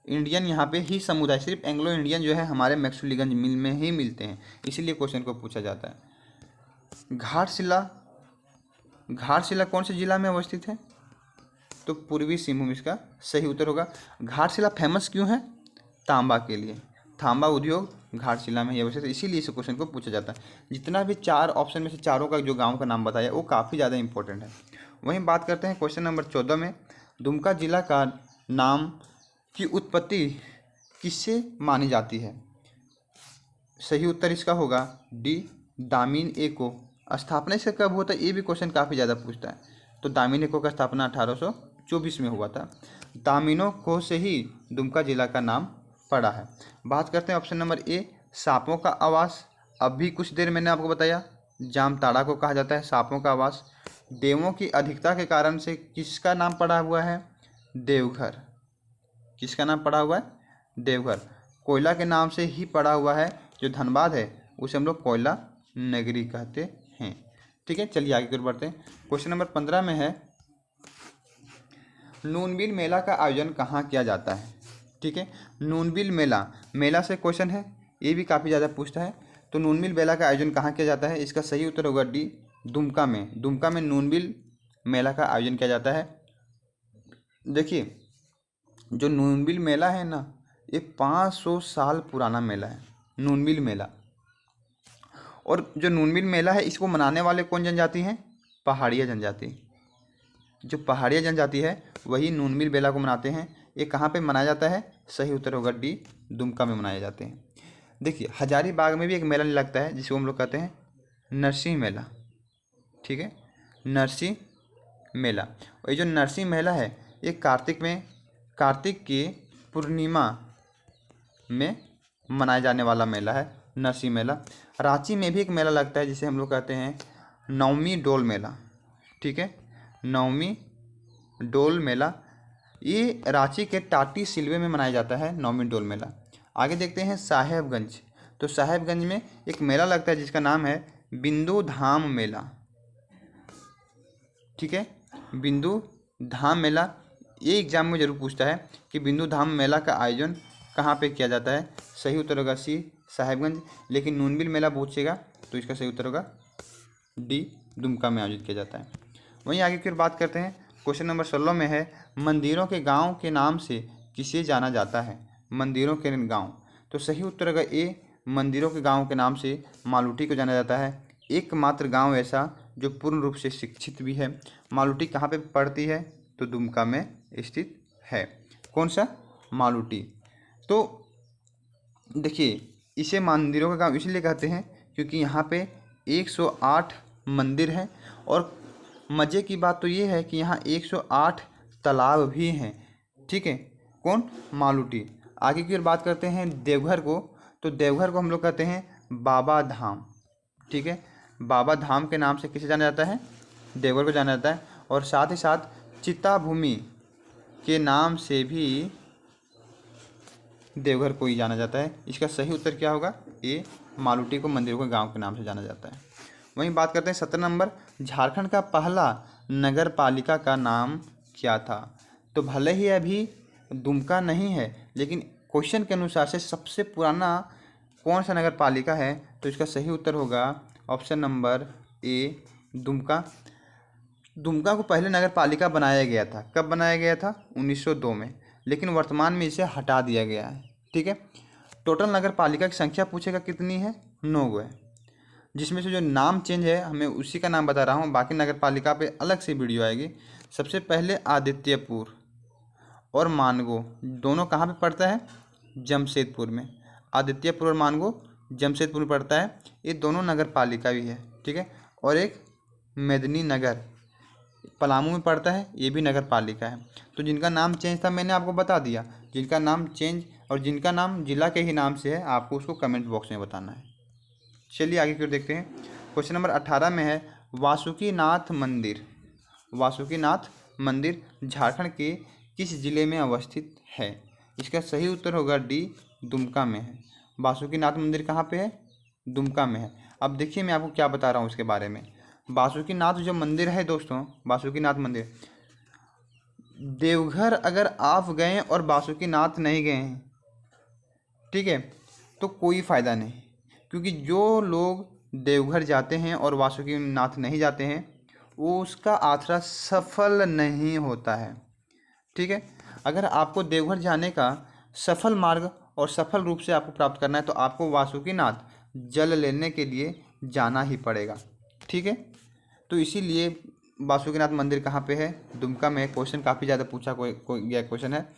इंडियन यहाँ पे ही समुदाय, सिर्फ एंग्लो इंडियन जो है हमारे मैक्सक्यूलीगंज मिल में ही मिलते हैं, इसीलिए क्वेश्चन को पूछा जाता है। घाटशिला, घाटशिला कौन से जिला में अवस्थित है? तो पूर्वी सिंहभूम इसका सही उत्तर होगा। घाटशिला फेमस क्यों है? तांबा के लिए। तांबा उद्योग घाटशिला में ही अवस्थित है, इसीलिए इस क्वेश्चन को पूछा जाता है। जितना भी 4 ऑप्शन में से चारों का जो गांव का नाम बताया वो काफ़ी ज़्यादा इंपॉर्टेंट है। वहीं बात करते हैं क्वेश्चन नंबर 14 में, दुमका जिला का नाम की उत्पत्ति किससे मानी जाती है? सही उत्तर इसका होगा डी, दामिन एको। स्थापना इसका कब हुआ था, ये भी क्वेश्चन काफ़ी ज़्यादा पूछता है। तो दामिन एको का स्थापना 1824 में हुआ था। दामिनो को से ही दुमका जिला का नाम पड़ा है। बात करते हैं ऑप्शन नंबर ए, सांपों का आवास। अभी कुछ देर मैंने आपको बताया जामताड़ा को कहा जाता है सांपों का आवास। देवों की अधिकता के कारण से किसका नाम पड़ा हुआ है? देवघर। किसका नाम पड़ा हुआ है? देवघर। कोयला के नाम से ही पड़ा हुआ है। जो धनबाद है उसे हम लोग कोयला नगरी कहते हैं, ठीक है। चलिए आगे की ओर बढ़ते हैं। क्वेश्चन नंबर 15 में है, नूनबिल मेला का आयोजन कहाँ किया जाता है? ठीक है, नूनबिल मेला, मेला से क्वेश्चन है, ये भी काफ़ी ज़्यादा पूछता है। तो नूनबिल मेला का आयोजन कहाँ किया जाता है? इसका सही उत्तर होगा डी, दुमका में। दुमका में नूनबिल मेला का आयोजन किया जाता है। देखिए जो नूनबिल मेला है ना, ये 500 साल पुराना मेला है नूनबिल मेला। और जो नूनबिल मेला है इसको मनाने वाले कौन जनजाति हैं? पहाड़िया जनजाति। जो पहाड़िया जनजाति है वही नूनबिल मेला को मनाते हैं। ये कहाँ पे मनाया जाता है? सही उत्तर होगा डी, दुमका में मनाए जाते हैं। देखिए हजारीबाग में भी एक मेला लगता है जिसको हम लोग कहते हैं नरसिंह मेला, ठीक है, नरसिंह मेला। और ये जो नरसिंह मेला है ये कार्तिक की पूर्णिमा में मनाया जाने वाला मेला है नरसिंह मेला। रांची में भी एक मेला लगता है जिसे हम लोग कहते हैं नवमी डोल मेला, ठीक है, नवमी डोल मेला। ये रांची के टाटी सिलवे में मनाया जाता है नवमी डोल मेला। आगे देखते हैं साहेबगंज। तो साहेबगंज में एक मेला लगता है जिसका नाम है बिंदु धाम मेला। ठीक है। बिंदु धाम मेला, ये एग्जाम में जरूर पूछता है कि बिंदु धाम मेला का आयोजन कहाँ पे किया जाता है। सही उत्तर होगा सी, साहेबगंज। लेकिन नूनबिल मेला पूछेगा तो इसका सही उत्तर होगा डी, दुमका में आयोजित किया जाता है। वहीं आगे फिर बात करते हैं, क्वेश्चन नंबर 16 में है, मंदिरों के गांव के नाम से किसे जाना जाता है। मंदिरों के गांव, तो सही उत्तर होगा ए, मंदिरों के गांव के नाम से मालूटी को जाना जाता है। एकमात्र गांव ऐसा जो पूर्ण रूप से शिक्षित भी है। मालूटी कहाँ पे पड़ती है, तो दुमका में स्थित है। कौन सा, मालूटी। तो देखिए, इसे मंदिरों का गांव इसलिए कहते हैं क्योंकि यहाँ पे 108 मंदिर हैं, और मज़े की बात तो ये है कि यहाँ 108 तालाब भी हैं। ठीक है, कौन, मालूटी। आगे की ओर बात करते हैं देवघर को, तो देवघर को हम लोग कहते हैं बाबा धाम। ठीक है, बाबा धाम के नाम से किसे जाना जाता है, देवघर को जाना जाता है। और साथ ही साथ चिता भूमि के नाम से भी देवघर को ही जाना जाता है। इसका सही उत्तर क्या होगा, ए, मालूटी को मंदिरों के गांव के नाम से जाना जाता है। वहीं बात करते हैं 17 नंबर, झारखंड का पहला नगर पालिका का नाम क्या था। तो भले ही अभी दुमका नहीं है, लेकिन क्वेश्चन के अनुसार से सबसे पुराना कौन सा नगर पालिका है, तो इसका सही उत्तर होगा option number A, Dumka. Dumka को पहले नगर पालिका बनाया गया था। कब बनाया गया था, 1902 में, लेकिन वर्तमान में इसे हटा दिया गया है। ठीक है, टोटल नगर पालिका की संख्या पूछेगा कितनी है, 9 है, जिसमें से जो नाम चेंज है हमें उसी का नाम बता रहा हूँ, बाकी नगर पालिका पे अलग से वीडियो आएगी। सबसे पहले आदित्यपुर और मानगो दोनों कहाँ पे पड़ता है, जमशेदपुर में। आदित्यपुर और मानगो जमशेदपुर में पड़ता है, ये दोनों नगर पालिका भी है। ठीक है, और एक मेदिनी नगर पलामू में पड़ता है, ये भी नगर पालिका है। तो जिनका नाम चेंज था मैंने आपको बता दिया, जिनका नाम चेंज और जिनका नाम जिला के ही नाम से है आपको उसको कमेंट बॉक्स में बताना है। चलिए आगे फिर देखते हैं, क्वेश्चन नंबर 18 में है, वासुकीनाथ मंदिर। वासुकीनाथ मंदिर झारखंड के किस जिले में अवस्थित है। इसका सही उत्तर होगा डी, दुमका में है। वासुकीनाथ मंदिर कहाँ पे है, दुमका में है। अब देखिए मैं आपको क्या बता रहा हूँ उसके बारे में। वासुकीनाथ जो मंदिर है दोस्तों, वासुकीनाथ मंदिर, देवघर अगर आप गए और वासुकीनाथ नहीं गए हैं, ठीक है, तो कोई फ़ायदा नहीं, क्योंकि जो लोग देवघर जाते हैं और वासुकीनाथ नहीं जाते हैं वो उसका यात्रा सफल नहीं होता है। ठीक है, अगर आपको देवघर जाने का सफल मार्ग और सफल रूप से आपको प्राप्त करना है तो आपको वासुकीनाथ जल लेने के लिए जाना ही पड़ेगा। ठीक है, तो इसीलिए वासुकीनाथ मंदिर कहाँ पे है, दुमका में। क्वेश्चन काफ़ी ज़्यादा पूछा कोई गया क्वेश्चन है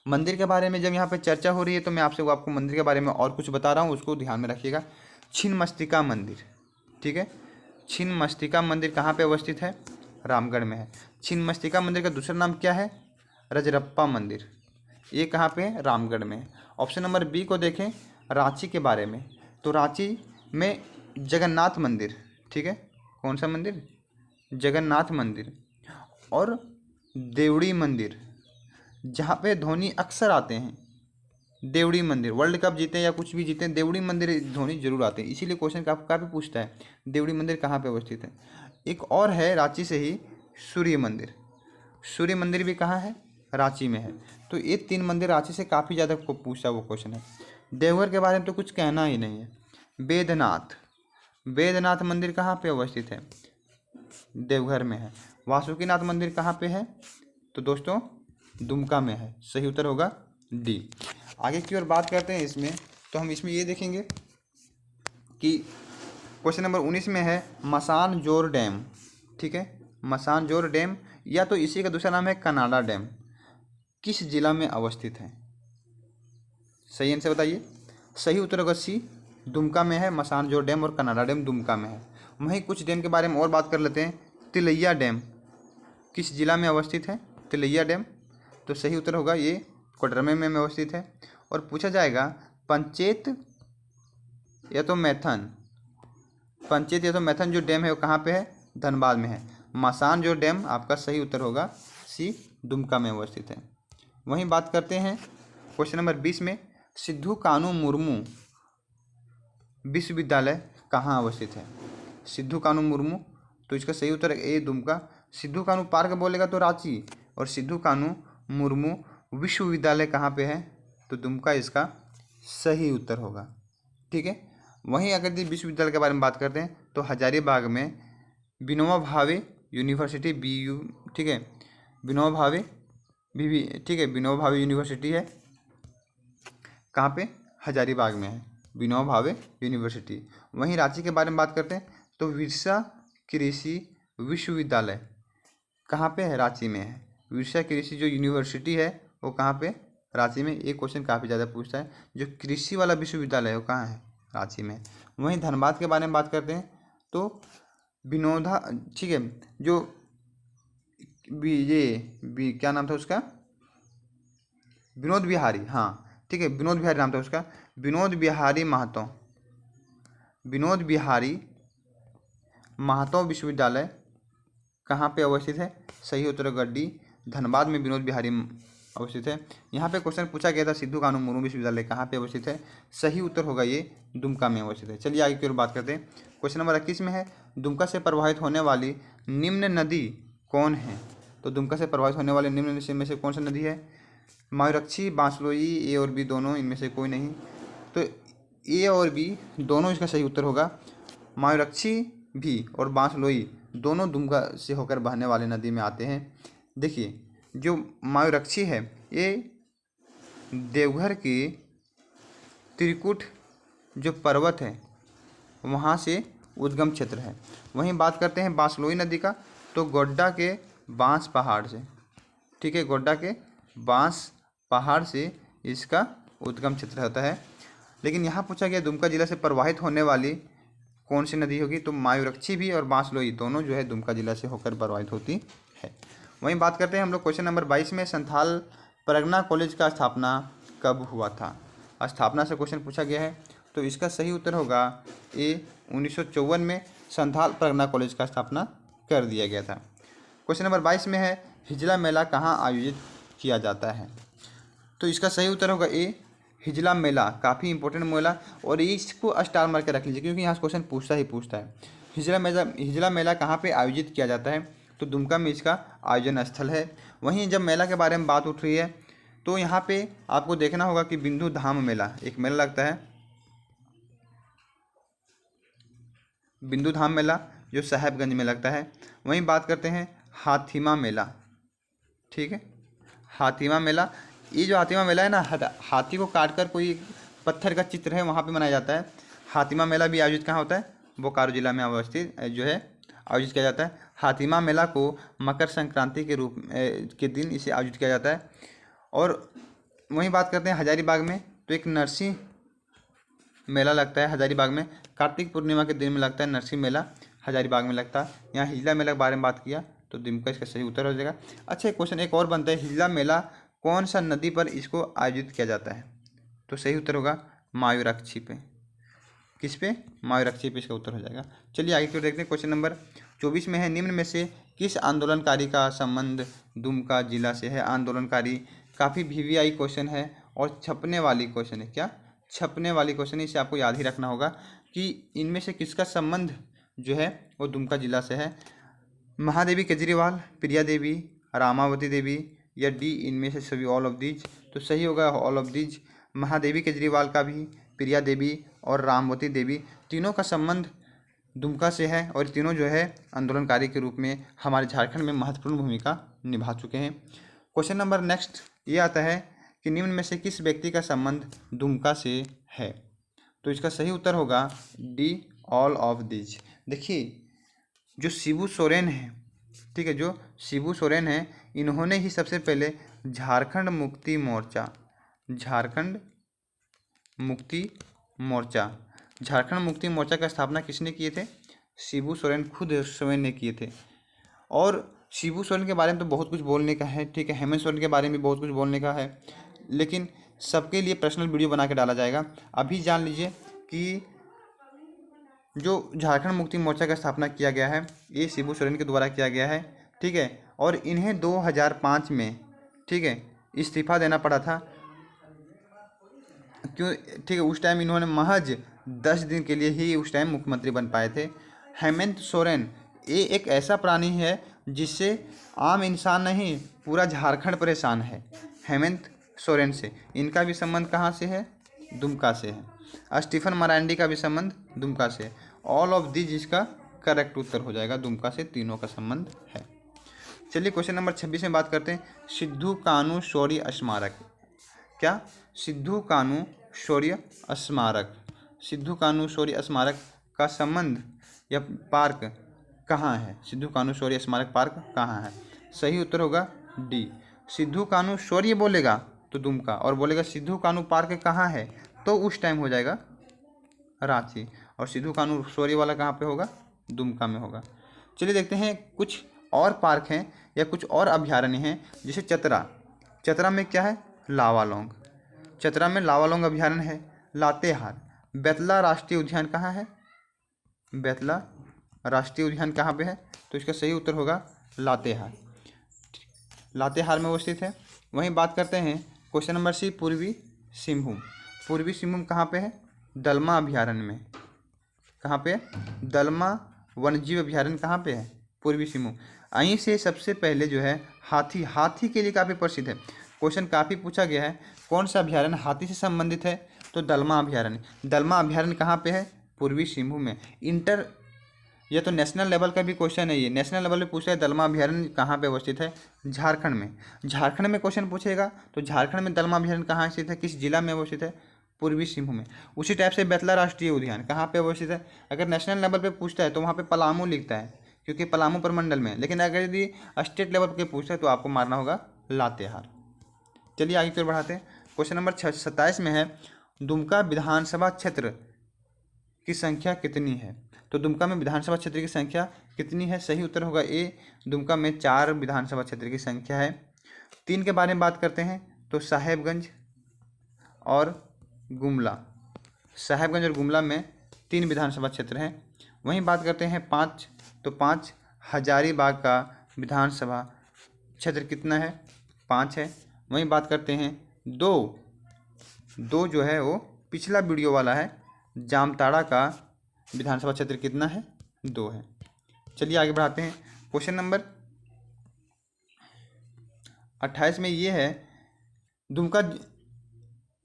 मंदिर के बारे में। जब यहाँ पे चर्चा हो रही है तो मैं आपसे आपको मंदिर के बारे में और कुछ बता रहा हूँ, उसको ध्यान में रखिएगा। छिन्नमस्तिका मंदिर, ठीक है, छिन्नमस्तिका मंदिर कहाँ पे अवस्थित है, रामगढ़ में है। छिन्नमस्तिका मंदिर का दूसरा नाम क्या है, रजरप्पा मंदिर, ये कहाँ पे है, रामगढ़ में है। ऑप्शन नंबर बी को देखें, रांची के बारे में, तो रांची में जगन्नाथ मंदिर, ठीक है, कौन सा मंदिर, जगन्नाथ मंदिर, और देवड़ी मंदिर जहाँ पे धोनी अक्सर आते हैं। देवड़ी मंदिर, वर्ल्ड कप जीते या कुछ भी जीते, देवड़ी मंदिर धोनी जरूर आते हैं, इसीलिए क्वेश्चन काफ़ी पूछता है देवड़ी मंदिर कहाँ पे अवस्थित है। एक और है रांची से ही, सूर्य मंदिर। सूर्य मंदिर भी कहाँ है, रांची में है। तो ये 3 मंदिर रांची से काफ़ी ज़्यादा पूछा वो क्वेश्चन है। देवघर के बारे में तो कुछ कहना ही नहीं है। वेदनाथ, वेदनाथ मंदिर कहाँ पे अवस्थित है, देवघर में है। वासुकीनाथ मंदिर कहाँ पे है, तो दोस्तों दुमका में है। सही उत्तर होगा डी। आगे की ओर बात करते हैं इसमें, तो हम इसमें ये देखेंगे कि क्वेश्चन नंबर 19 में है मसानजोर डैम, ठीक है, मसानजोर डैम या तो इसी का दूसरा नाम है कनाडा डैम, किस जिला में अवस्थित है। सही आंसर बताइए। सही उत्तर होगा सी, दुमका में है। मसानजोर डैम और कनाडा डैम दुमका में है। वहीं कुछ डैम के बारे में और बात कर लेते हैं। तिलैया डैम किस जिला में अवस्थित है, तिलैया डैम, तो सही उत्तर होगा ये कोडरमा में अवस्थित है। और पूछा जाएगा पंचेत या तो मैथन, पंचेत या तो मैथन जो डैम है वो कहाँ पे है, धनबाद में है। मसान जो डैम आपका सही उत्तर होगा सी, दुमका में अवस्थित है। वहीं बात करते हैं क्वेश्चन नंबर 20 में, सिद्धू कानू मुर्मू विश्वविद्यालय कहाँ अवस्थित है। सिद्धू कानू मुर्मू, तो इसका सही उत्तर ए, दुमका। सिद्धू कानू पार्क बोलेगा तो रांची, और सिद्धू कानू मुर्मू विश्वविद्यालय कहाँ पे है, तो दुमका इसका सही उत्तर होगा। ठीक है। वहीं अगर यदि विश्वविद्यालय के बारे में बात करते हैं तो हजारीबाग में विनोबा भावे यूनिवर्सिटी BU, ठीक है, विनोबा भावे भी, ठीक है, विनोबा भावे यूनिवर्सिटी है कहाँ पे, हजारीबाग में है विनोबा भावे यूनिवर्सिटी। वहीं रांची के बारे में बात करते हैं तो विरसा कृषि विश्वविद्यालय कहाँ पे है, रांची में है। विरसा कृषि जो यूनिवर्सिटी है वो कहाँ पे, रांची में। एक क्वेश्चन काफ़ी ज़्यादा पूछता है, जो कृषि वाला विश्वविद्यालय है वो कहाँ है, रांची में। वहीं धनबाद के बारे में बात करते हैं तो विनोदा, ठीक है, जो क्या नाम था उसका, विनोद बिहारी, हाँ ठीक है, विनोद बिहारी नाम था उसका, विनोद बिहारी महतो, विनोद बिहारी महतो विश्वविद्यालय कहाँ पे अवस्थित है, सही उत्तर होगा डी, धनबाद में विनोद बिहारी अवस्थित है। यहाँ पे क्वेश्चन पूछा गया था सिद्धू कानू मुर्मू विश्वविद्यालय कहाँ पे अवस्थित है, सही उत्तर होगा ये दुमका में अवस्थित है। चलिए आगे की ओर बात करते हैं। क्वेश्चन नंबर 21 में है, दुमका से प्रवाहित होने वाली निम्न नदी कौन है, तो दुमका से प्रवाहित होने वाली निम्न नदी में से कौन सी नदी है, मयूरक्षी, बांसलोई, ए और बी दोनों, इनमें से कोई नहीं, तो ए और बी दोनों इसका सही उत्तर होगा। मयूरक्षी भी और बांसलोई दोनों दुमका से होकर बहने वाले नदी में आते हैं। देखिए जो मयूरक्षी है ये देवघर के त्रिकुट जो पर्वत है वहाँ से उद्गम क्षेत्र है। वहीं बात करते हैं बांसलोई नदी का, तो गोड्डा के बांस पहाड़ से, ठीक है, गोड्डा के बांस पहाड़ से इसका उद्गम क्षेत्र होता है। लेकिन यहाँ पूछा गया दुमका जिला से प्रवाहित होने वाली कौन सी नदी होगी, तो मयूरक्षी भी और बांसलोई दोनों जो है दुमका जिला से होकर प्रवाहित होती है। वहीं बात करते हैं हम लोग क्वेश्चन नंबर 22 में, संथाल परगना कॉलेज का स्थापना कब हुआ था, स्थापना से क्वेश्चन पूछा गया है, तो इसका सही उत्तर होगा ए, 1954 में संथाल परगना कॉलेज का स्थापना कर दिया गया था। क्वेश्चन नंबर 22 में है, हिजला मेला कहाँ आयोजित किया जाता है, तो इसका सही उत्तर होगा ए, हिजला मेला, काफ़ी इंपॉर्टेंट मेला, और इसको स्टार मार्क के रख लीजिए क्योंकि यहाँ क्वेश्चन पूछता है। हिजला मेला कहाँ पे आयोजित किया जाता है, तो दुमका में इसका आयोजन स्थल है। वहीं जब मेला के बारे में बात उठ रही है तो यहाँ पे आपको देखना होगा कि बिंदु धाम मेला एक मेला लगता है, बिंदु धाम मेला जो साहेबगंज में लगता है। वहीं बात करते हैं हाथीमा मेला, ठीक है, हाथीमा मेला, ये जो हाथीमा मेला है ना, हाथी को काट कर कोई पत्थर का चित्र है वहाँ पे मनाया जाता है। हाथीमा मेला भी आयोजित कहाँ होता है, बोकारो जिला में अवस्थित जो है आयोजित किया जाता है। हाथीमा मेला को मकर संक्रांति के रूप के दिन इसे आयोजित किया जाता है। और वहीं बात करते हैं हजारीबाग में, तो एक नरसिंह मेला लगता है हजारीबाग में, कार्तिक पूर्णिमा के दिन में लगता है नरसिंह मेला, हजारीबाग में लगता है। यहाँ हिजला मेला के बारे में बात किया तो दुमका इसका सही उत्तर हो जाएगा। अच्छा क्वेश्चन एक और बनता है, हिजला मेला कौन सा नदी पर इसको आयोजित किया जाता है, तो सही उत्तर होगा मयूराक्षी पे, किस पे, मयूराक्षी पे इसका उत्तर हो जाएगा। चलिए आगे क्यों देखते हैं। क्वेश्चन नंबर 24 में है, निम्न में से किस आंदोलनकारी का संबंध दुमका जिला से है। आंदोलनकारी काफ़ी VVI क्वेश्चन है और छपने वाली क्वेश्चन है, क्या छपने वाली क्वेश्चन है, इसे आपको याद ही रखना होगा कि इनमें से किसका संबंध जो है वो दुमका जिला से है। महादेवी केजरीवाल, प्रिया देवी, रामावती देवी, या डी इनमें से सभी, ऑल ऑफ दीज, तो सही होगा all of these. Mahadevi Kejriwal का भी, प्रिया देवी और रामवती देवी तीनों का संबंध दुमका से है और तीनों जो है आंदोलनकारी के रूप में हमारे झारखंड में महत्वपूर्ण भूमिका निभा चुके हैं। क्वेश्चन नंबर नेक्स्ट ये आता है कि निम्न में से किस व्यक्ति का संबंध दुमका से है, तो इसका सही उत्तर होगा डी, ऑल ऑफ दीज। देखिए जो शिबू सोरेन है, ठीक है, जो शिबू सोरेन है, इन्होंने ही सबसे पहले झारखंड मुक्ति मोर्चा, झारखंड मुक्ति मोर्चा का स्थापना किसने किए थे, शिबू सोरेन, खुद सोरेन ने किए थे। और शिबू सोरेन के बारे में तो बहुत कुछ बोलने का है, ठीक है, हेमंत सोरेन के बारे में बहुत कुछ बोलने का है, लेकिन सबके लिए पर्सनल वीडियो बना के डाला जाएगा। अभी जान लीजिए कि जो झारखंड मुक्ति मोर्चा का स्थापना किया गया है ये शिबू सोरेन के द्वारा किया गया है, ठीक है, और इन्हें 2005 में, ठीक है, इस्तीफा देना पड़ा था, क्यों, ठीक है, उस टाइम इन्होंने महज 10 दिन के लिए ही उस टाइम मुख्यमंत्री बन पाए थे। हेमंत सोरेन ये एक ऐसा प्राणी है जिससे आम इंसान नहीं पूरा झारखंड परेशान है, हेमंत सोरेन से। इनका भी संबंध कहाँ से है? दुमका से है। स्टीफन मरांडी का भी संबंध दुमका से है। ऑल ऑफ दिस इसका करेक्ट उत्तर हो जाएगा, दुमका से तीनों का संबंध है। चलिए क्वेश्चन नंबर 26 में बात करते हैं, सिद्धू कान्हू शौर्य स्मारक। क्या? सिद्धू कान्हू शौर्य स्मारक, सिद्धू कान्हू शौर्य स्मारक का संबंध या पार्क कहाँ है? सिद्धू कान्हू शौर्य स्मारक पार्क कहाँ है? सही उत्तर होगा डी। सिद्धू कान्हू शौर्य बोलेगा तो दुमका, और बोलेगा सिद्धू कान्हू पार्क कहाँ है तो उस टाइम हो जाएगा रांची, और सिद्धू कान्हू शौर्य वाला कहाँ पे होगा? दुमका में होगा। चलिए देखते हैं कुछ और पार्क हैं या कुछ और अभयारण्य हैं, जैसे चतरा। चतरा में क्या है? लावालौंग। चतरा में लावालौंग अभयारण्य है। लातेहार, बेतला राष्ट्रीय उद्यान कहाँ है? बेतला राष्ट्रीय उद्यान कहाँ पे है? तो इसका सही उत्तर होगा लातेहार, लातेहार में वो स्थित है। वहीं बात करते हैं क्वेश्चन नंबर सी, पूर्वी सिंहभूम। पूर्वी सिंहभूम कहाँ पे है? दलमा अभयारण्य में। कहाँ पे? दलमा वन्यजीव अभयारण्य कहाँ पे है? पूर्वी सिंहभूम। यहीं से सबसे पहले जो है हाथी, हाथी के लिए काफ़ी प्रसिद्ध है। क्वेश्चन काफ़ी पूछा गया है, कौन सा अभयारण्य हाथी से संबंधित है? तो दलमा अभयारण्य। दलमा अभयारण्य कहाँ पे है? पूर्वी सिंहभूम में। इंटर यह तो नेशनल लेवल का भी क्वेश्चन है, ये नेशनल लेवल पे पूछा है दलमा अभयारण्य कहाँ पे अवस्थित है? झारखंड में। झारखंड में क्वेश्चन पूछेगा तो झारखंड में दलमा अभयारण्य कहाँ स्थित है, किस जिला में अवस्थित है? पूर्वी सिंहभूम में। उसी टाइप से बेतला राष्ट्रीय उद्यान कहाँ पे अवस्थित है? अगर नेशनल लेवल पे पूछता है तो वहाँ पे पलामू लिखता है, क्योंकि पलामू प्रमंडल में, लेकिन अगर यदि स्टेट लेवल पे पूछता है तो आपको मारना होगा लातेहार। चलिए आगे की ओर बढ़ाते हैं। क्वेश्चन नंबर 27 में है, दुमका विधानसभा क्षेत्र की संख्या कितनी है? तो दुमका में विधानसभा क्षेत्र की संख्या कितनी है? सही उत्तर होगा ए, दुमका में 4 विधानसभा क्षेत्र की संख्या है। 3 के बारे में बात करते हैं तो साहेबगंज और गुमला, साहेबगंज और गुमला में 3 विधानसभा क्षेत्र हैं। वहीं बात करते हैं 5, तो 5 हजारीबाग का विधानसभा क्षेत्र कितना है? 5 है। वहीं बात करते हैं 2 जो है वो पिछला वीडियो वाला है, जामताड़ा का विधानसभा क्षेत्र कितना है? 2 है। चलिए आगे बढ़ाते हैं। क्वेश्चन नंबर 28 में ये है, दुमका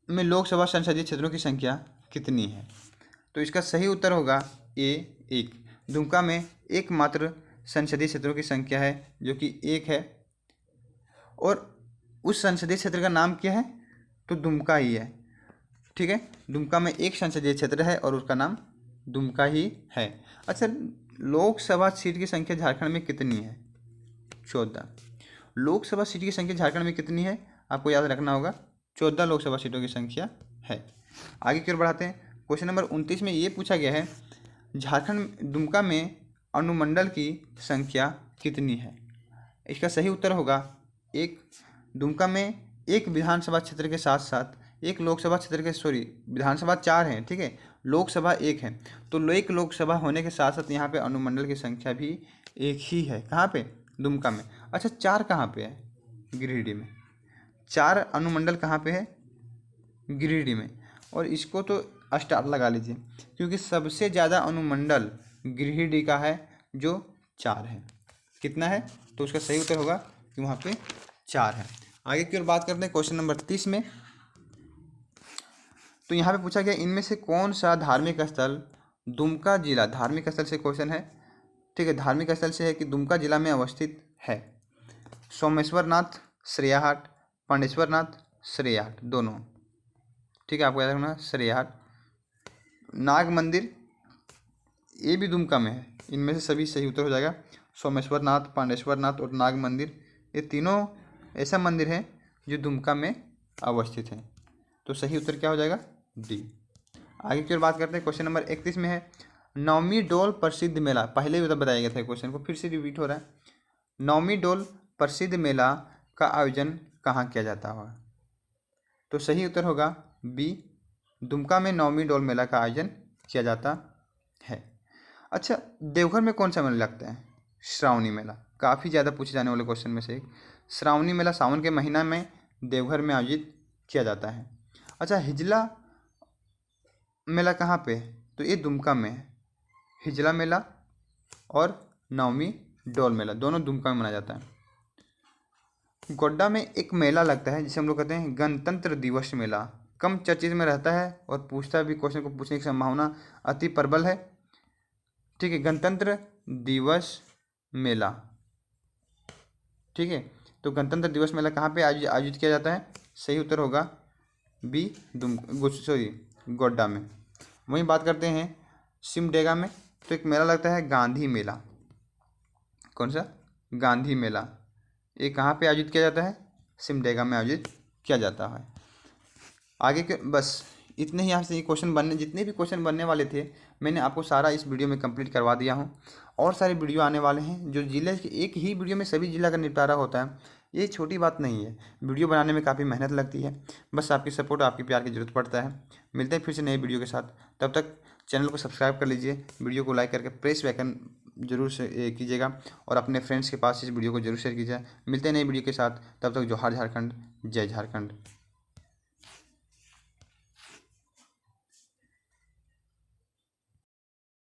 में लोकसभा संसदीय क्षेत्रों की संख्या कितनी है? तो इसका सही उत्तर होगा ए, 1। दुमका में एकमात्र संसदीय क्षेत्रों की संख्या है जो कि 1 है, और उस संसदीय क्षेत्र का नाम क्या है? तो दुमका ही है। ठीक है, दुमका में एक संसदीय क्षेत्र है और उसका नाम दुमका ही है। अच्छा, लोकसभा सीट की संख्या झारखंड में कितनी है? 14। लोकसभा सीट की संख्या झारखंड में कितनी है? आपको याद रखना होगा, 14 लोकसभा सीटों की संख्या है। आगे की ओर बढ़ाते हैं। क्वेश्चन नंबर 29 में ये पूछा गया है, झारखंड दुमका में अनुमंडल की संख्या कितनी है? इसका सही उत्तर होगा 1। दुमका में एक विधानसभा क्षेत्र के साथ साथ एक लोकसभा क्षेत्र के, विधानसभा 4 हैं, ठीक है, लोकसभा 1 है, तो एक लोकसभा होने के साथ साथ यहाँ पे अनुमंडल की संख्या भी 1 ही है। कहाँ पे? दुमका में। अच्छा, 4 कहाँ पे है? गिरिडीह में। 4 अनुमंडल कहाँ पे है? गिरिडीह में। और इसको तो स्टार लगा लीजिए, क्योंकि सबसे ज़्यादा अनुमंडल गिरिडीह का है जो 4 है। कितना है? तो उसका सही उत्तर होगा कि वहाँ पे 4 है। आगे की ओर बात करते हैं क्वेश्चन नंबर 30 में। तो यहाँ पे पूछा गया, इनमें से कौन सा धार्मिक स्थल दुमका जिला, धार्मिक स्थल से क्वेश्चन है, ठीक है, धार्मिक स्थल से है कि दुमका जिला में अवस्थित है? सोमेश्वरनाथ श्रेयाहाट, पांडेश्वरनाथ श्रेयाहाट, दोनों, ठीक है, आपको याद रखना श्रेयाहाट। नाग मंदिर, ये भी दुमका में है। इनमें से सभी सही उत्तर हो जाएगा। सोमेश्वरनाथ, पांडेश्वरनाथ और नाग मंदिर, ये तीनों ऐसा मंदिर है जो दुमका में अवस्थित है। तो सही उत्तर क्या हो जाएगा? डी। आगे की ओर बात करते हैं। क्वेश्चन नंबर 31 में है, नौमी डोल प्रसिद्ध मेला, पहले भी तो बताया गया था क्वेश्चन को, फिर से रिपीट हो रहा है। नौमी डोल प्रसिद्ध मेला का आयोजन कहाँ किया जाता होगा? तो सही उत्तर होगा बी, दुमका में नौमी डोल मेला का आयोजन किया जाता है। अच्छा, देवघर में कौन सा मेला लगता है? श्रावणी मेला, काफ़ी ज़्यादा पूछे जाने वाले क्वेश्चन में से एक। श्रावणी मेला सावन के महीना में देवघर में आयोजित किया जाता है। अच्छा, हिजला मेला कहाँ पे है? तो ये दुमका में है, हिजला मेला और नवमी डोल मेला, दोनों दुमका में मनाया जाता है। गोड्डा में एक मेला लगता है जिसे हम लोग कहते हैं गणतंत्र दिवस मेला। कम चर्चित में रहता है और पूछता भी, क्वेश्चन को पूछने की संभावना अति प्रबल है। ठीक है, गणतंत्र दिवस मेला। ठीक है, तो गणतंत्र दिवस मेला कहाँ पे आयोजित किया जाता है? सही उत्तर होगा बी, गोड्डा में। वहीं बात करते हैं सिमडेगा में, तो एक मेला लगता है गांधी मेला। कौन सा? गांधी मेला। ये कहाँ पे आयोजित किया जाता है? सिमडेगा में आयोजित किया जाता है। आगे के बस इतने ही यहाँ से क्वेश्चन बनने, जितने भी क्वेश्चन बनने वाले थे मैंने आपको सारा इस वीडियो में कंप्लीट करवा दिया हूँ। और सारे वीडियो आने वाले हैं जो जिले के, एक ही वीडियो में सभी जिला का निपटारा होता है। ये छोटी बात नहीं है, वीडियो बनाने में काफ़ी मेहनत लगती है, बस आपकी सपोर्ट, आपकी प्यार की ज़रूरत पड़ता है। मिलते हैं फिर से नए वीडियो के साथ, तब तक चैनल को सब्सक्राइब कर लीजिए, वीडियो को लाइक करके प्रेस आइकन जरूर से कीजिएगा और अपने फ्रेंड्स के पास इस वीडियो को जरूर शेयर कीजिए। मिलते हैं नए वीडियो के साथ, तब तक जोहार झारखंड, जय झारखंड।